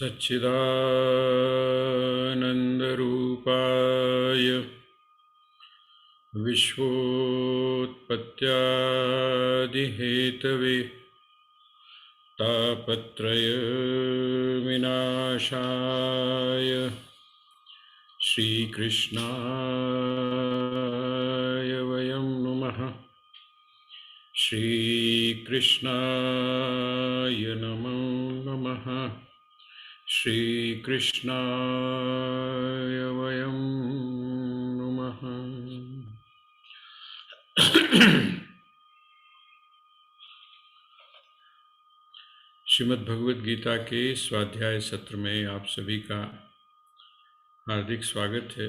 सच्चिदानन्दरूपाय विश्वोत्पत्त्यादिहेतवे तापत्रयविनाशाय श्रीकृष्णाय वयं नुमः। श्रीकृष्णाय नमो नमः। श्रीकृष्णाय वयं नुमः। श्रीमद् भगवद गीता के स्वाध्याय सत्र में आप सभी का हार्दिक स्वागत है।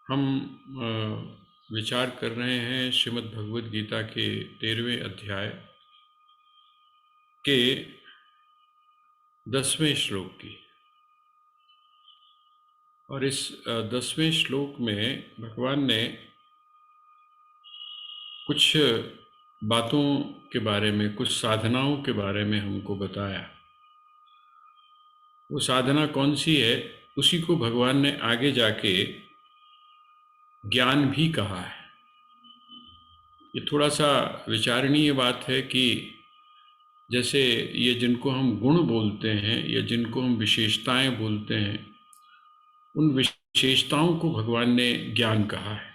हम विचार कर रहे हैं श्रीमद् भगवद गीता के 13वें अध्याय के 10वें श्लोक की, और इस 10वें श्लोक में भगवान ने कुछ बातों के बारे में, कुछ साधनाओं के बारे में हमको बताया। वो साधना कौन सी है, उसी को भगवान ने आगे जाके ज्ञान भी कहा है। ये थोड़ा सा विचारणीय बात है कि जैसे ये जिनको हम गुण बोलते हैं या जिनको हम विशेषताएं बोलते हैं, उन विशेषताओं को भगवान ने ज्ञान कहा है।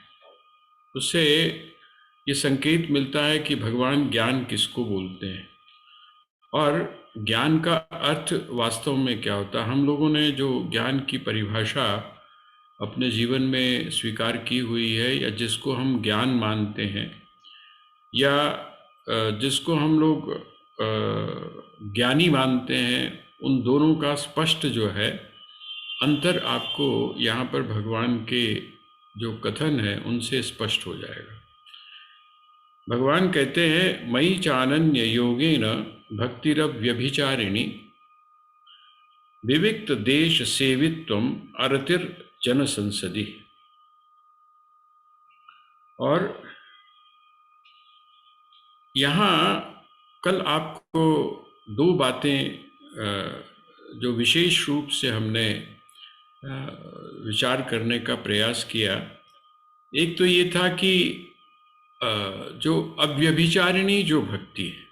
उससे ये संकेत मिलता है कि भगवान ज्ञान किसको बोलते हैं और ज्ञान का अर्थ वास्तव में क्या होता है। हम लोगों ने जो ज्ञान की परिभाषा अपने जीवन में स्वीकार की हुई है, या जिसको हम ज्ञान मानते हैं, या जिसको हम लोग ज्ञानी मानते हैं, उन दोनों का स्पष्ट जो है अंतर आपको यहाँ पर भगवान के जो कथन है उनसे स्पष्ट हो जाएगा। भगवान कहते हैं, मयि चानन्य योगेन भक्तिरव्यभिचारिणी विविक्त देश सेवित्वम अरतिर जन संसदि। और यहाँ कल आपको दो बातें जो विशेष रूप से हमने विचार करने का प्रयास किया। एक तो ये था कि जो अव्यभिचारिणी जो भक्ति है,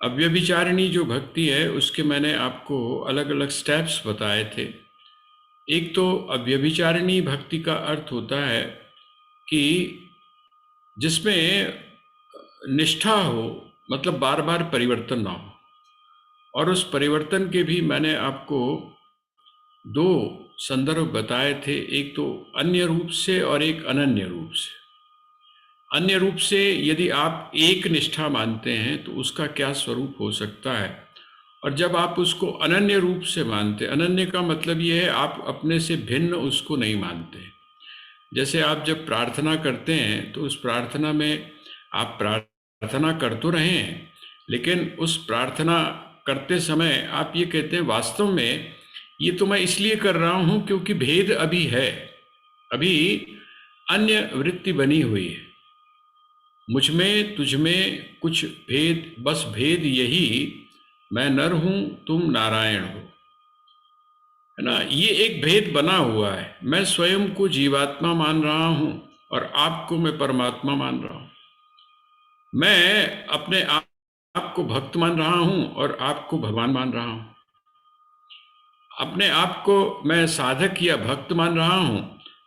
अव्यभिचारिणी जो भक्ति है, उसके मैंने आपको अलग अलग स्टेप्स बताए थे। एक तो अव्यभिचारिणी भक्ति का अर्थ होता है कि जिसमें निष्ठा हो, मतलब बार बार परिवर्तन ना हो। और उस परिवर्तन के भी मैंने आपको दो संदर्भ बताए थे, एक तो अन्य रूप से और एक अनन्य रूप से। अन्य रूप से यदि आप एक निष्ठा मानते हैं तो उसका क्या स्वरूप हो सकता है, और जब आप उसको अनन्य रूप से मानते, अनन्य का मतलब ये है आप अपने से भिन्न उसको नहीं मानते। जैसे आप जब प्रार्थना करते हैं तो उस प्रार्थना में आप प्रार्थना कर तो रहे हैं, लेकिन उस प्रार्थना करते समय आप ये कहते हैं, वास्तव में ये तो मैं इसलिए कर रहा हूं क्योंकि भेद अभी है, अभी अन्य वृत्ति बनी हुई है, मुझ में तुझ में कुछ भेद, बस भेद यही, मैं नर हूं तुम नारायण हो, है ना। ये एक भेद बना हुआ है। मैं स्वयं को जीवात्मा मान रहा हूं और आपको मैं परमात्मा मान रहा हूं। मैं अपने आप को भक्त मान रहा हूं और आपको भगवान मान रहा हूं। अपने आप को मैं साधक या भक्त मान रहा हूं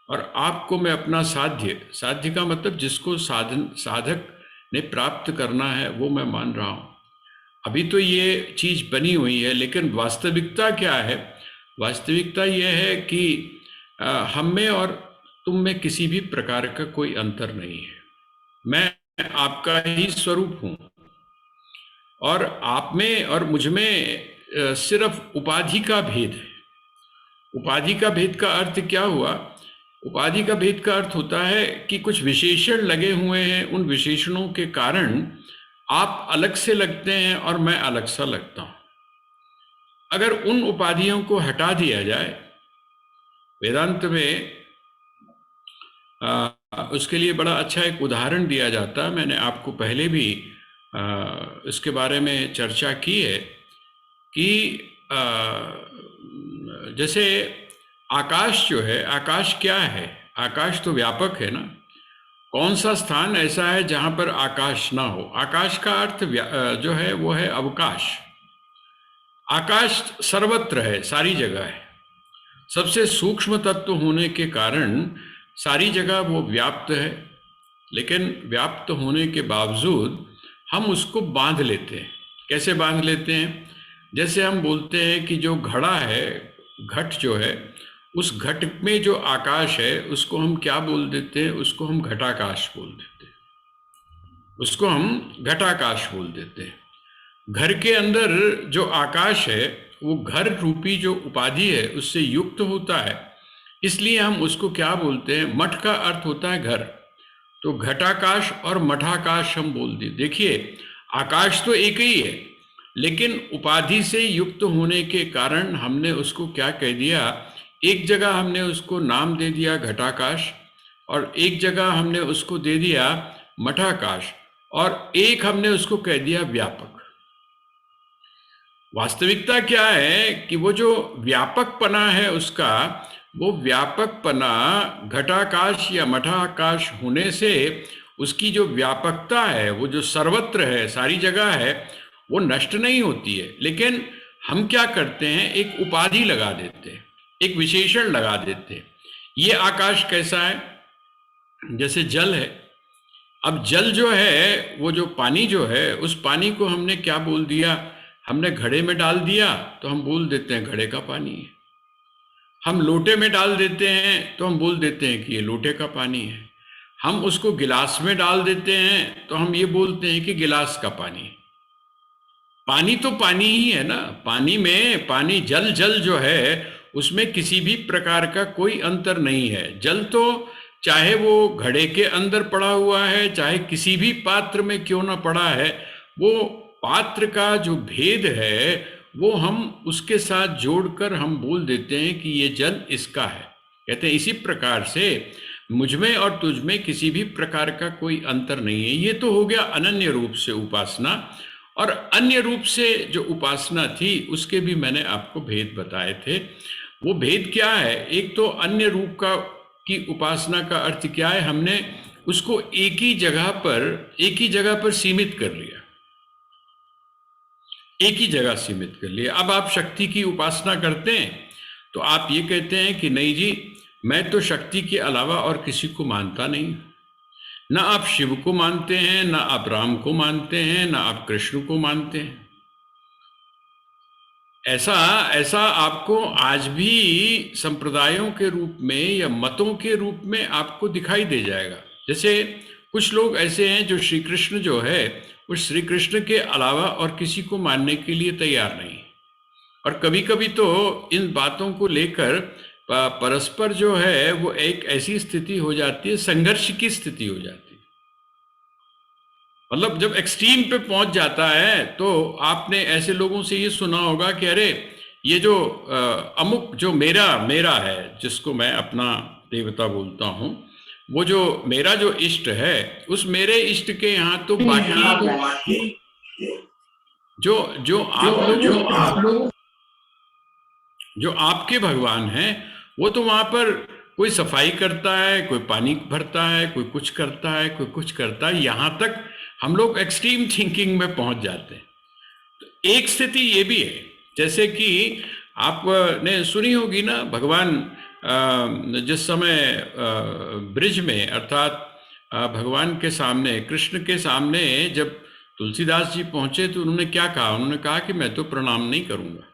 और आपको मैं अपना साध्य, साध्य का मतलब जिसको साधक ने प्राप्त करना है, वो मैं मान रहा हूं। अभी तो ये चीज बनी हुई है, लेकिन वास्तविकता क्या है, वास्तविकता यह है कि हम में और तुम में किसी भी प्रकार का कोई अंतर नहीं है। मैं आपका ही स्वरूप हूँ और आप में और मुझ में सिर्फ उपाधि का भेद है। उपाधि का भेद का अर्थ क्या हुआ? उपाधि का भेद का अर्थ होता है कि कुछ विशेषण लगे हुए हैं, उन विशेषणों के कारण आप अलग से लगते हैं और मैं अलग सा लगता हूं। अगर उन उपाधियों को हटा दिया जाए, वेदांत में उसके लिए बड़ा अच्छा एक उदाहरण दिया जाता है। मैंने आपको पहले भी इसके बारे में चर्चा की है कि जैसे आकाश जो है, आकाश क्या है? आकाश तो व्यापक है ना। कौन सा स्थान ऐसा है जहां पर आकाश ना हो? आकाश का अर्थ जो है वो है अवकाश। आकाश सर्वत्र है, सारी जगह है। सबसे सूक्ष्म तत्व होने के कारण सारी जगह वो व्याप्त है, लेकिन व्याप्त होने के बावजूद हम उसको बांध लेते हैं। कैसे बांध लेते हैं? जैसे हम बोलते हैं कि जो घड़ा है, घट जो है, उस घट में जो आकाश है उसको हम क्या बोल देते हैं? उसको हम घटाकाश बोल देते हैं। उसको हम घटाकाश बोल देते हैं। घर के अंदर जो आकाश है वो घर रूपी जो उपाधि है उससे युक्त होता है, इसलिए हम उसको क्या बोलते हैं? मठ का अर्थ होता है घर, तो घटाकाश और मठाकाश हम बोल दें। देखिए, आकाश तो एक ही है, लेकिन उपाधि से युक्त होने के कारण हमने उसको क्या कह दिया? एक जगह हमने उसको नाम दे दिया घटाकाश और एक जगह हमने उसको दे दिया मठाकाश और एक हमने उसको कह दिया व्यापक। वास्तविकता क्या है कि वो जो व्यापकपना है उसका, वो व्यापकपना घटाकाश या मठाकाश होने से उसकी जो व्यापकता है, वो जो सर्वत्र है, सारी जगह है, वो नष्ट नहीं होती है। लेकिन हम क्या करते हैं? एक उपाधि लगा देते हैं, एक विशेषण लगा देते हैं। ये आकाश कैसा है? जैसे जल है। अब जल जो है, वो जो पानी जो है, उस पानी को हमने क्या बोल दिया? हमने घड़े में डाल दिया तो हम बोल देते हैं घड़े का पानी है। हम लोटे में डाल देते हैं तो हम बोल देते हैं कि ये लोटे का पानी है। हम उसको गिलास में डाल देते हैं तो हम ये बोलते हैं कि गिलास का पानी है। पानी तो पानी ही है ना। पानी में, पानी जल, जल जो है उसमें किसी भी प्रकार का कोई अंतर नहीं है। जल तो चाहे वो घड़े के अंदर पड़ा हुआ है, चाहे किसी भी पात्र में क्यों ना पड़ा है, वो पात्र का जो भेद है वो हम उसके साथ जोड़कर हम बोल देते हैं कि ये जल इसका है। कहते हैं इसी प्रकार से मुझ में और तुझ में किसी भी प्रकार का कोई अंतर नहीं है। ये तो हो गया अनन्य रूप से उपासना। और अन्य रूप से जो उपासना थी उसके भी मैंने आपको भेद बताए थे। वो भेद क्या है? एक तो अन्य रूप का की उपासना का अर्थ क्या है? हमने उसको एक ही जगह पर सीमित कर लिया, एक ही जगह सीमित कर लिया। अब आप शक्ति की उपासना करते हैं तो आप ये कहते हैं कि नहीं जी, मैं तो शक्ति के अलावा और किसी को मानता नहीं। ना आप शिव को मानते हैं, ना आप राम को मानते हैं, ना आप कृष्ण को मानते हैं। ऐसा ऐसा आपको आज भी संप्रदायों के रूप में या मतों के रूप में आपको दिखाई दे जाएगा। जैसे कुछ लोग ऐसे हैं जो श्री कृष्ण जो है, उस श्री कृष्ण के अलावा और किसी को मानने के लिए तैयार नहीं। और कभी कभी तो इन बातों को लेकर परस्पर जो है वो एक ऐसी स्थिति हो जाती है, संघर्ष की स्थिति हो जाती है। मतलब जब एक्सट्रीम पे पहुंच जाता है तो आपने ऐसे लोगों से ये सुना होगा कि अरे ये जो अमुक जो मेरा मेरा है, जिसको मैं अपना देवता बोलता हूँ, वो जो मेरा जो इष्ट है, उस मेरे इष्ट के यहाँ तो बाकी जो जो आप लोग जो आपके भगवान हैं वो तो वहां पर कोई सफाई करता है, कोई पानी भरता है, कोई कुछ करता है, कोई कुछ करता है। यहां तक हम लोग एक्सट्रीम थिंकिंग में पहुंच जाते हैं। तो एक स्थिति ये भी है, जैसे कि आपने सुनी होगी ना, भगवान जिस समय ब्रिज में, अर्थात भगवान के सामने, कृष्ण के सामने जब तुलसीदास जी पहुंचे तो उन्होंने क्या कहा? उन्होंने कहा कि मैं तो प्रणाम नहीं करूंगा।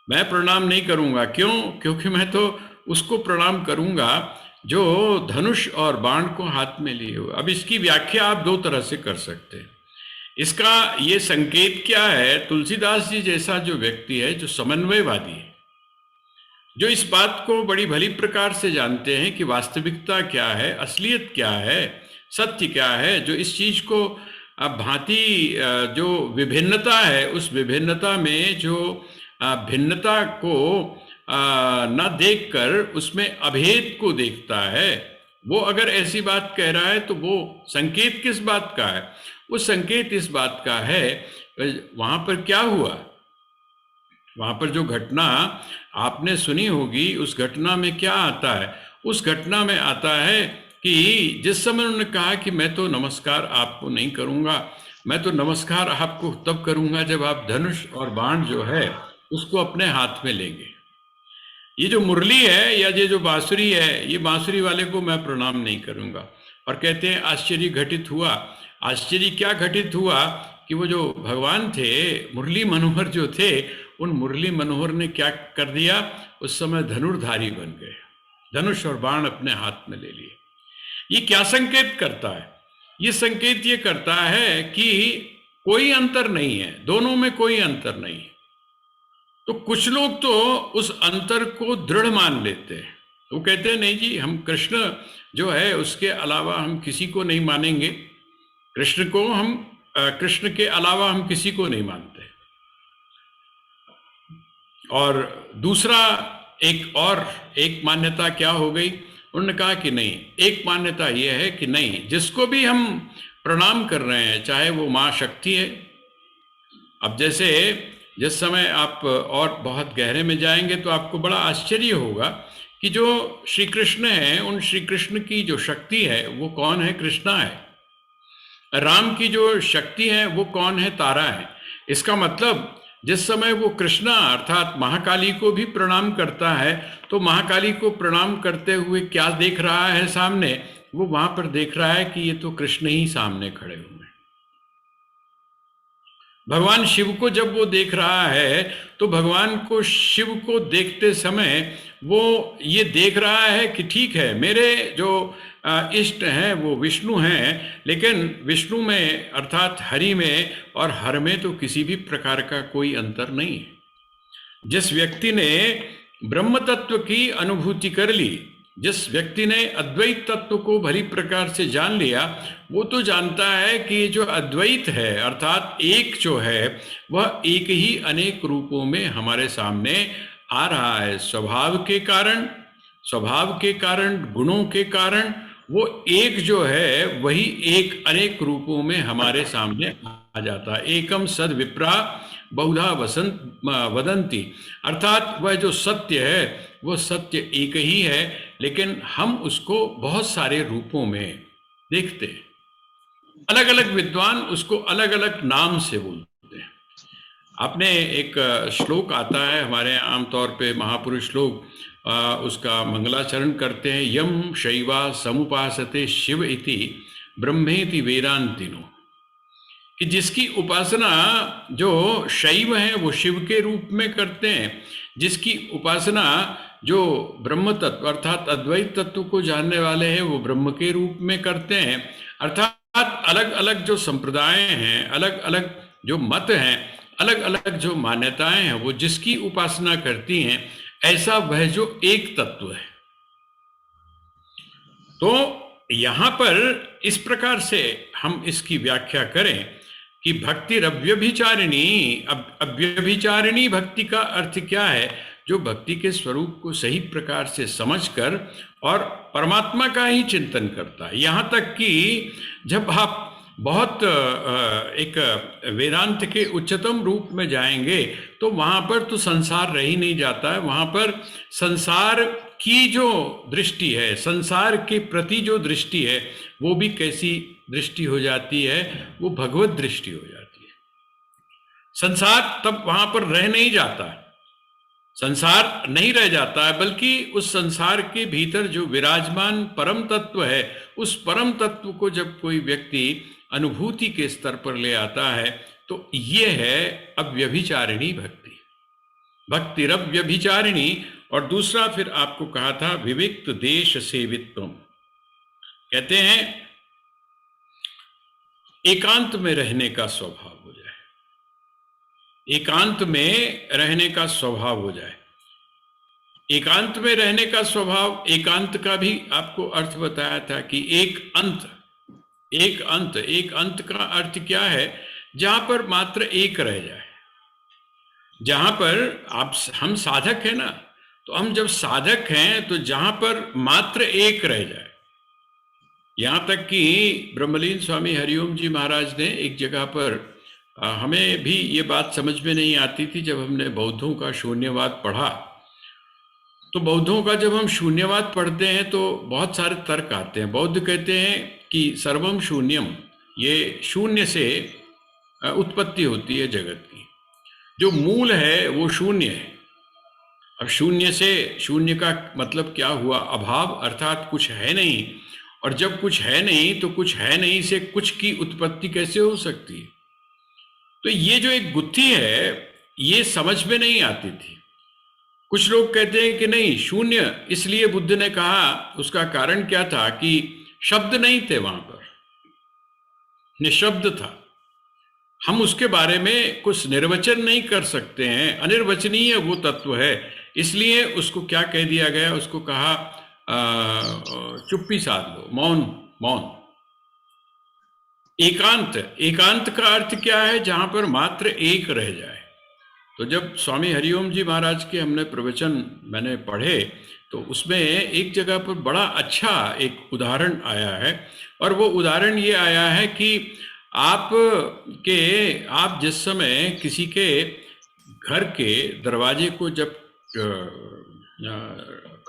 मैं प्रणाम नहीं करूंगा। क्यों? क्योंकि मैं तो उसको प्रणाम करूंगा जो धनुष और बाण को हाथ में लिए हुए। अब इसकी व्याख्या आप दो तरह से कर सकते हैं। इसका ये संकेत क्या है? तुलसीदास जी जैसा जो व्यक्ति है, जो समन्वयवादी है, जो इस बात को बड़ी भली प्रकार से जानते हैं कि वास्तविकता क्या है, असलियत क्या है, सत्य क्या है, जो इस चीज को भांति जो विभिन्नता है, उस विभिन्नता में जो भिन्नता को न देखकर उसमें अभेद को देखता है, वो अगर ऐसी बात कह रहा है तो वो संकेत किस बात का है? वो संकेत इस बात का है, वहां पर क्या हुआ, वहां पर जो घटना आपने सुनी होगी, उस घटना में क्या आता है? उस घटना में आता है कि जिस समय उन्होंने कहा कि मैं तो नमस्कार आपको नहीं करूंगा, मैं तो नमस्कार आपको तब करूंगा जब आप धनुष और बाण जो है उसको अपने हाथ में लेंगे। ये जो मुरली है या ये जो बांसुरी है, ये बांसुरी वाले को मैं प्रणाम नहीं करूंगा। और कहते हैं आश्चर्य घटित हुआ। आश्चर्य क्या घटित हुआ कि वो जो भगवान थे, मुरली मनोहर जो थे, उन मुरली मनोहर ने क्या कर दिया? उस समय धनुर्धारी बन गए, धनुष और बाण अपने हाथ में ले लिए। ये क्या संकेत करता है? ये संकेत ये करता है कि कोई अंतर नहीं है, दोनों में कोई अंतर नहीं है। तो कुछ लोग तो उस अंतर को दृढ़ मान लेते हैं। वो कहते हैं नहीं जी, हम कृष्ण जो है उसके अलावा हम किसी को नहीं मानेंगे, कृष्ण को हम कृष्ण के अलावा हम किसी को नहीं मानते। और दूसरा एक मान्यता क्या हो गई? उन्होंने कहा कि नहीं, एक मान्यता यह है कि नहीं, जिसको भी हम प्रणाम कर रहे हैं, चाहे वो माँ शक्ति है। अब जैसे जिस समय आप और बहुत गहरे में जाएंगे तो आपको बड़ा आश्चर्य होगा कि जो श्री कृष्ण है, उन श्री कृष्ण की जो शक्ति है वो कौन है? कृष्णा है। राम की जो शक्ति है वो कौन है? तारा है। इसका मतलब जिस समय वो कृष्णा अर्थात महाकाली को भी प्रणाम करता है, तो महाकाली को प्रणाम करते हुए क्या देख रहा है सामने? वो वहां पर देख रहा है कि ये तो कृष्ण ही सामने खड़े हुए हैं। भगवान शिव को जब वो देख रहा है तो भगवान को, शिव को देखते समय वो ये देख रहा है कि ठीक है, मेरे जो इष्ट हैं वो विष्णु हैं, लेकिन विष्णु में अर्थात हरि में और हर में तो किसी भी प्रकार का कोई अंतर नहीं है। जिस व्यक्ति ने ब्रह्म तत्व की अनुभूति कर ली, जिस व्यक्ति ने अद्वैत तत्व को भली प्रकार से जान लिया, वो तो जानता है कि जो अद्वैत है अर्थात एक जो है वह एक ही अनेक रूपों में हमारे सामने आ रहा है। स्वभाव के कारण, गुणों के कारण वो एक जो है वही एक अनेक रूपों में हमारे सामने आ जाता है। एकम सद विप्रा बहुधा वदंती, अर्थात वह जो सत्य है वो सत्य एक ही है, लेकिन हम उसको बहुत सारे रूपों में देखते हैं। अलग अलग विद्वान उसको अलग अलग नाम से बोलते हैं। आपने एक श्लोक आता है हमारे यहाँ आमतौर पे, महापुरुष लोग उसका मंगलाचरण करते हैं, यम शैवा समुपासते शिव इति ब्रह्मेति वेदांतिनो, कि जिसकी उपासना जो शैव है वो शिव के रूप में करते हैं, जिसकी उपासना जो ब्रह्म तत्व अर्थात अद्वैत तत्व को जानने वाले हैं वो ब्रह्म के रूप में करते हैं। अर्थात अलग अलग जो संप्रदाय हैं, अलग अलग जो मत हैं, अलग अलग जो मान्यताएं हैं, वो जिसकी उपासना करती हैं, ऐसा वह जो एक तत्व है। तो यहां पर इस प्रकार से हम इसकी व्याख्या करें कि भक्ति अव्यभिचारिणी, अव्यभिचारिणी भक्ति का अर्थ क्या है? जो भक्ति के स्वरूप को सही प्रकार से समझकर और परमात्मा का ही चिंतन करता है। यहाँ तक कि जब आप बहुत एक वेदांत के उच्चतम रूप में जाएंगे तो वहाँ पर तो संसार रह ही नहीं जाता है। वहाँ पर संसार की जो दृष्टि है, संसार के प्रति जो दृष्टि है, वो भी कैसी दृष्टि हो जाती है? वो भगवत दृष्टि हो जाती है। संसार तब वहाँ पर रह नहीं जाता है, संसार नहीं रह जाता है, बल्कि उस संसार के भीतर जो विराजमान परम तत्व है, उस परम तत्व को जब कोई व्यक्ति अनुभूति के स्तर पर ले आता है तो ये है अव्यभिचारिणी भक्ति। भक्तिरव्यभिचारिणी, और दूसरा फिर आपको कहा था विविक्त देश सेवित्वम। कहते हैं एकांत में रहने का स्वभाव हो जाए, एकांत में रहने का स्वभाव हो जाए। एकांत में रहने का स्वभाव, एकांत का भी आपको अर्थ बताया था कि एक अंत, एक अंत, एक अंत का अर्थ क्या है? जहां पर मात्र एक रह जाए, जहां पर आप, हम साधक है ना, तो हम जब साधक हैं तो जहां पर मात्र एक रह जाए। यहां तक कि ब्रह्मलीन स्वामी हरिओम जी महाराज ने एक जगह पर, हमें भी ये बात समझ में नहीं आती थी जब हमने बौद्धों का शून्यवाद पढ़ा, तो बौद्धों का जब हम शून्यवाद पढ़ते हैं तो बहुत सारे तर्क आते हैं। बौद्ध कहते हैं कि सर्वम शून्यम, ये शून्य से उत्पत्ति होती है जगत की, जो मूल है वो शून्य है। अब शून्य से, शून्य का मतलब क्या हुआ? अभाव, अर्थात कुछ है नहीं, और जब कुछ है नहीं तो कुछ है नहीं से कुछ की उत्पत्ति कैसे हो सकती है? तो ये जो एक गुत्थी है, ये समझ में नहीं आती थी। कुछ लोग कहते हैं कि नहीं, शून्य इसलिए बुद्ध ने कहा, उसका कारण क्या था कि शब्द नहीं थे वहां पर, निशब्द था। हम उसके बारे में कुछ निर्वचन नहीं कर सकते हैं, अनिर्वचनीय वो तत्व है, इसलिए उसको क्या कह दिया गया? उसको कहा चुप्पी साध लो, मौन, मौन। एकांत, एकांत का अर्थ क्या है? जहां पर मात्र एक रह जाए। तो जब स्वामी हरिओम जी महाराज के हमने प्रवचन मैंने पढ़े, तो उसमें एक जगह पर बड़ा अच्छा एक उदाहरण आया है, और वो उदाहरण ये आया है कि आप जिस समय किसी के घर के दरवाजे को जब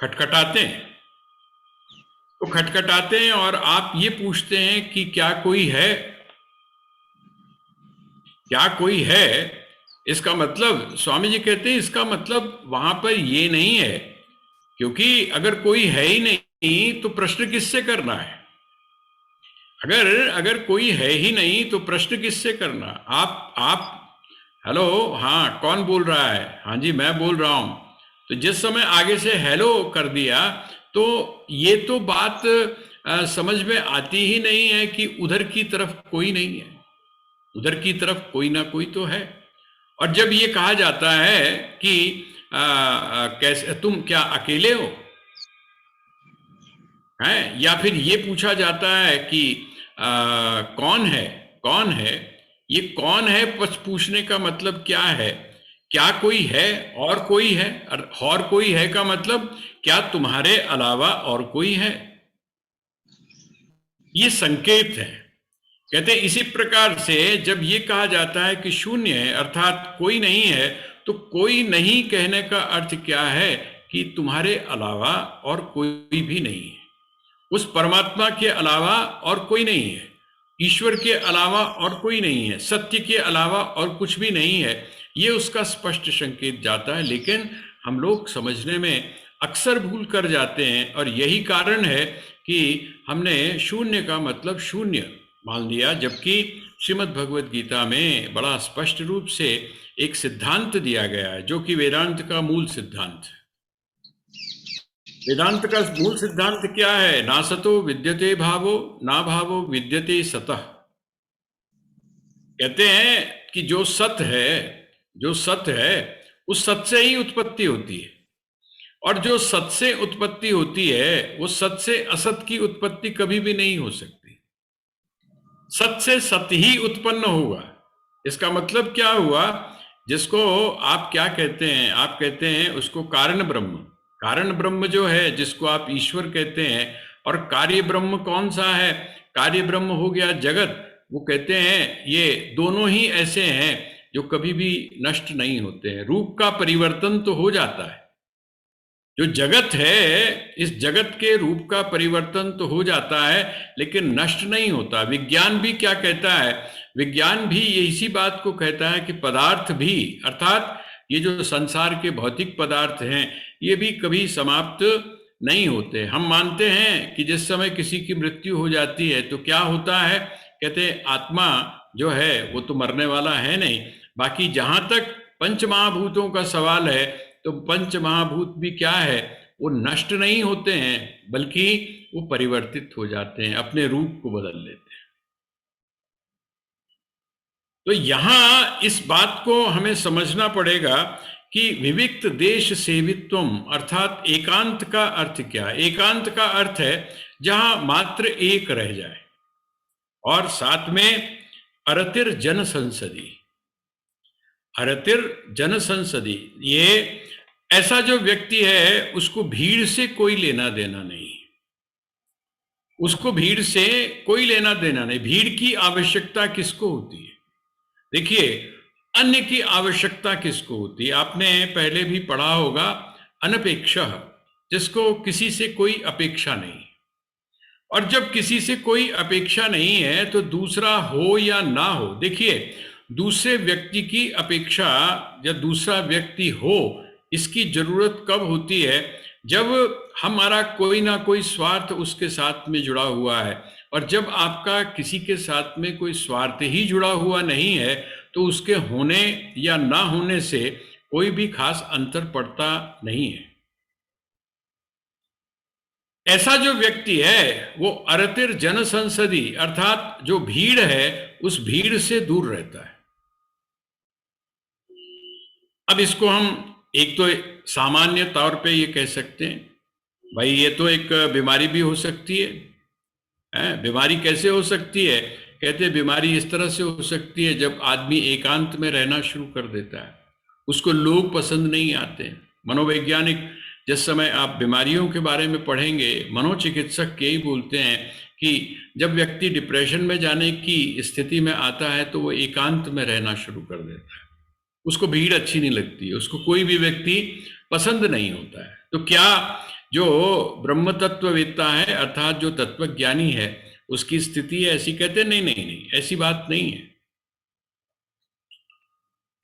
खटखटाते हैं, तो खटखटाते हैं और आप ये पूछते हैं कि क्या कोई है, क्या कोई है? इसका मतलब, स्वामी जी कहते हैं, इसका मतलब वहां पर ये नहीं है, क्योंकि अगर कोई है ही नहीं तो प्रश्न किससे करना है? अगर कोई है ही नहीं तो प्रश्न किससे करना? आप हेलो, हाँ कौन बोल रहा है? हाँ जी मैं बोल रहा हूं। तो जिस समय आगे से हेलो कर दिया, तो ये तो बात समझ में आती ही नहीं है कि उधर की तरफ कोई नहीं है, उधर की तरफ कोई ना कोई तो है। और जब ये कहा जाता है कि कैसे, तुम क्या अकेले हो, हैं? या फिर ये पूछा जाता है कि कौन है, कौन है? ये कौन है पूछने का मतलब क्या है? क्या कोई है? और कोई है? और कोई है का मतलब क्या तुम्हारे अलावा और कोई है? ये संकेत है। कहते हैं इसी प्रकार से जब ये कहा जाता है कि शून्य है, अर्थात कोई नहीं है, तो कोई नहीं कहने का अर्थ क्या है? कि तुम्हारे अलावा और कोई भी नहीं है, उस परमात्मा के अलावा और कोई नहीं है, ईश्वर के अलावा और कोई नहीं है, सत्य के अलावा और कुछ भी नहीं है। ये उसका स्पष्ट संकेत जाता है, लेकिन हम लोग समझने में अक्सर भूल कर जाते हैं, और यही कारण है कि हमने शून्य का मतलब शून्य मान लिया, जबकि श्रीमद् भगवद गीता में बड़ा स्पष्ट रूप से एक सिद्धांत दिया गया है, जो कि वेदांत का मूल सिद्धांत है। वेदांत का मूल सिद्धांत क्या है? ना सतो विद्यते भावो, ना भावो विद्यते सतः। कहते हैं कि जो सत है, जो सत है, उस सत से ही उत्पत्ति होती है, और जो सत से उत्पत्ति होती है, वो सत से असत की उत्पत्ति कभी भी नहीं हो सकती। सत से सत ही उत्पन्न होगा। इसका मतलब क्या हुआ? जिसको आप क्या कहते हैं? आप कहते हैं उसको कारण ब्रह्म। कारण ब्रह्म जो है, जिसको आप ईश्वर कहते हैं, और कार्य ब्रह्म कौन सा है? कार्य ब्रह्म हो गया जगत। वो कहते हैं ये दोनों ही ऐसे हैं जो कभी भी नष्ट नहीं होते हैं। रूप का परिवर्तन तो हो जाता है, जो जगत है, इस जगत के रूप का परिवर्तन तो हो जाता है, लेकिन नष्ट नहीं होता। विज्ञान भी क्या कहता है? विज्ञान भी इसी बात को कहता है कि पदार्थ भी, अर्थात ये जो संसार के भौतिक पदार्थ हैं, ये भी कभी समाप्त नहीं होते। हम मानते हैं कि जिस समय किसी की मृत्यु हो जाती है तो क्या होता है? कहते हैं आत्मा जो है वो तो मरने वाला है नहीं, बाकी जहां तक पंचमहाभूतों का सवाल है, तो पंचमहाभूत भी क्या है, वो नष्ट नहीं होते हैं, बल्कि वो परिवर्तित हो जाते हैं, अपने रूप को बदल लेते हैं। तो यहाँ इस बात को हमें समझना पड़ेगा कि विविक्त देश सेवित्वम अर्थात एकांत का अर्थ क्या है। एकांत का अर्थ है जहां मात्र एक रह जाए, और साथ में अरतिर जन संसदी। अरतिर जन संसदी, ये ऐसा जो व्यक्ति है उसको भीड़ से कोई लेना देना नहीं, उसको भीड़ से कोई लेना देना नहीं। भीड़ की आवश्यकता किसको होती है? देखिए, अन्य की आवश्यकता किसको होती है? आपने पहले भी पढ़ा होगा, अनपेक्षः, जिसको किसी से कोई अपेक्षा नहीं। और जब किसी से कोई अपेक्षा नहीं है तो दूसरा हो या ना हो, देखिए, दूसरे व्यक्ति की अपेक्षा या दूसरा व्यक्ति हो, इसकी जरूरत कब होती है? जब हमारा कोई ना कोई स्वार्थ उसके साथ में जुड़ा हुआ है। और जब आपका किसी के साथ में कोई स्वार्थ ही जुड़ा हुआ नहीं है, तो उसके होने या ना होने से कोई भी खास अंतर पड़ता नहीं है। ऐसा जो व्यक्ति है वो अरतिर जन संसदी अर्थात जो भीड़ है उस भीड़ से दूर रहता है। अब इसको हम एक तो सामान्य तौर पे ये कह सकते हैं, भाई ये तो एक बीमारी भी हो सकती है। बीमारी कैसे हो सकती है? कहते हैं बीमारी इस तरह से हो सकती है जब आदमी एकांत में रहना शुरू कर देता है, उसको लोग पसंद नहीं आते। मनोवैज्ञानिक, जिस समय आप बीमारियों के बारे में पढ़ेंगे, मनोचिकित्सक यही बोलते हैं कि जब व्यक्ति डिप्रेशन में जाने की स्थिति में आता है तो वो एकांत में रहना शुरू कर देता है, उसको भीड़ अच्छी नहीं लगती है, उसको कोई भी व्यक्ति पसंद नहीं होता है। तो क्या जो ब्रह्म तत्ववेत्ता है अर्थात जो तत्वज्ञानी है उसकी स्थिति है ऐसी? कहते नहीं नहीं नहीं, ऐसी बात नहीं है।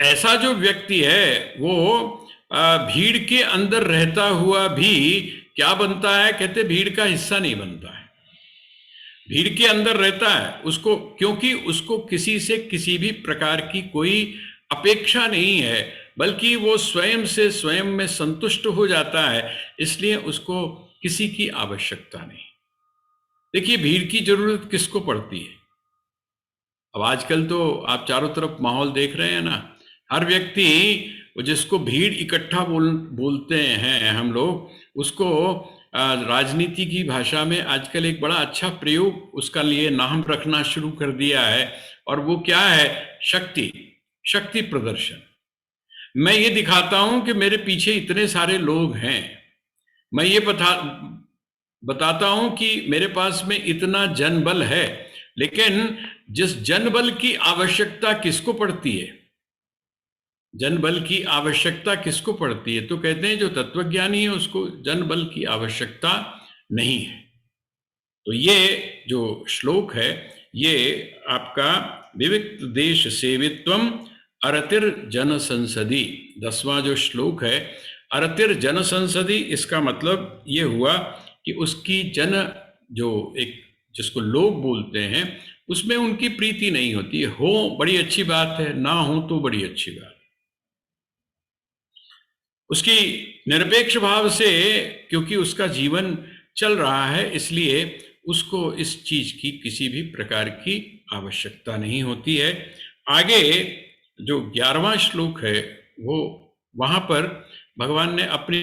ऐसा जो व्यक्ति है वो भीड़ के अंदर रहता हुआ भी क्या बनता है? कहते भीड़ का हिस्सा नहीं बनता है। भीड़ के अंदर रहता है उसको, क्योंकि उसको किसी से किसी भी प्रकार की कोई अपेक्षा नहीं है, बल्कि वो स्वयं से स्वयं में संतुष्ट हो जाता है, इसलिए उसको किसी की आवश्यकता नहीं। देखिए, भीड़ की जरूरत किसको पड़ती है? अब आजकल तो आप चारों तरफ माहौल देख रहे हैं ना, हर व्यक्ति, वो जिसको भीड़ इकट्ठा बोलते हैं हम लोग, उसको राजनीति की भाषा में आजकल एक बड़ा अच्छा प्रयोग उसका लिए नाम रखना शुरू कर दिया है, और वो क्या है? शक्ति, शक्ति प्रदर्शन। मैं ये दिखाता हूं कि मेरे पीछे इतने सारे लोग हैं, मैं ये बताता हूं कि मेरे पास में इतना जनबल है, लेकिन जिस जनबल की आवश्यकता किसको पड़ती है? जनबल की आवश्यकता किसको पड़ती है? तो कहते हैं जो तत्वज्ञानी है उसको जनबल की आवश्यकता नहीं है। तो ये जो श्लोक है ये आपका विविक्त देश सेवित्वम अरतिर जन संसदी, 10वां जो श्लोक है, अरतिर जन संसदी, इसका मतलब ये हुआ कि उसकी जन, जो एक जिसको लोग बोलते हैं, उसमें उनकी प्रीति नहीं होती। हो बड़ी अच्छी बात है, ना हो तो बड़ी अच्छी बात। उसकी निरपेक्ष भाव से, क्योंकि उसका जीवन चल रहा है, इसलिए उसको इस चीज की किसी भी प्रकार की आवश्यकता नहीं होती है। आगे जो 11वां श्लोक है वो, वहां पर भगवान ने अपनी